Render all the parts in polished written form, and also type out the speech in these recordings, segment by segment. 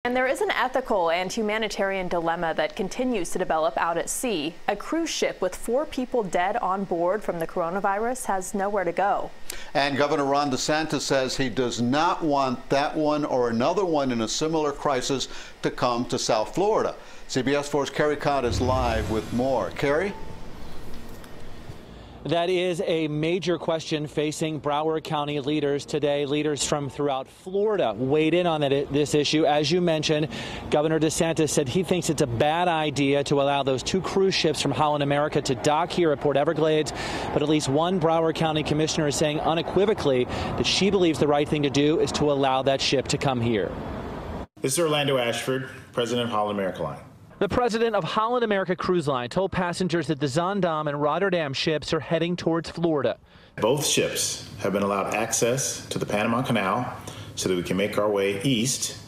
And there is an ethical and humanitarian dilemma that continues to develop out at sea. A cruise ship with 4 people dead on board from the coronavirus has nowhere to go. And Governor Ron DeSantis says he does not want that one or another one in a similar crisis to come to South Florida. CBS 4's Carrie Codd is live with more. Carrie? That is a major question facing Broward County leaders today. Leaders from throughout Florida weighed in on this issue. As you mentioned, Governor DeSantis said he thinks it's a bad idea to allow those 2 cruise ships from Holland America to dock here at Port Everglades. But at least one Broward County commissioner is saying unequivocally that she believes the right thing to do is to allow that ship to come here. This is Orlando Ashford, president of Holland America Line. The president of Holland America Cruise Line told passengers that the Zaandam and Rotterdam ships are heading towards Florida. Both ships have been allowed access to the Panama Canal so that we can make our way east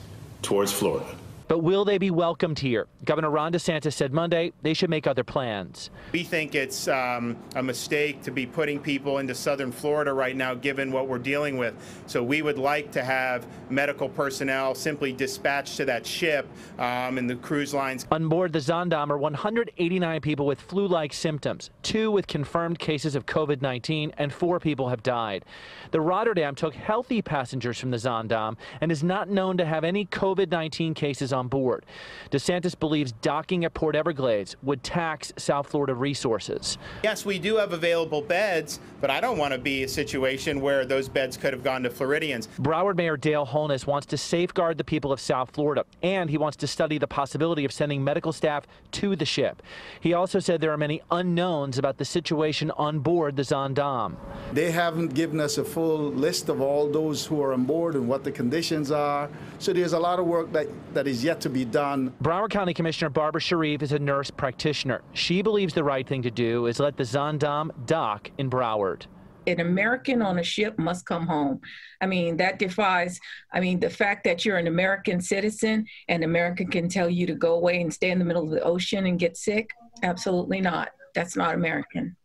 towards Florida. But will they be welcomed here? Governor Ron DeSantis said Monday they should make other plans. We think it's a mistake to be putting people into southern Florida right now, given what we're dealing with. So we would like to have medical personnel simply dispatched to that ship and the cruise lines. On board the Zaandam are 189 people with flu-like symptoms, 2 with confirmed cases of COVID-19, and 4 people have died. The Rotterdam took healthy passengers from the Zaandam and is not known to have any COVID-19 cases on board. DeSantis believes docking at Port Everglades would tax South Florida resources. Yes, we do have available beds, but I don't want to be a situation where those beds could have gone to Floridians. Broward Mayor Dale Holness wants to safeguard the people of South Florida, and he wants to study the possibility of sending medical staff to the ship. He also said there are many unknowns about the situation on board the Zaandam. They haven't given us a full list of all those who are on board and what the conditions are. So there's a lot of work that is yet to be done. Broward County Commissioner Barbara Sharif is a nurse practitioner. She believes the right thing to do is let the Zaandam dock in Broward. An American on a ship must come home. I mean, that defies, the fact that you're an American citizen and America can tell you to go away and stay in the middle of the ocean and get sick. Absolutely not. That's not American.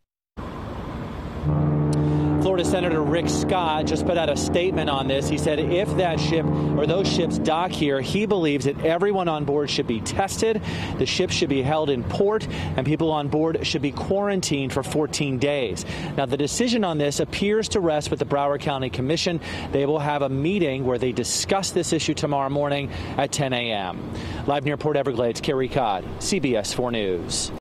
Florida Senator Rick Scott just put out a statement on this. He said if that ship or those ships dock here, he believes that everyone on board should be tested, the ship should be held in port, and people on board should be quarantined for 14 days. Now, the decision on this appears to rest with the Broward County Commission. They will have a meeting where they discuss this issue tomorrow morning at 10 a.m. Live near Port Everglades, Carrie Codd, CBS 4 News.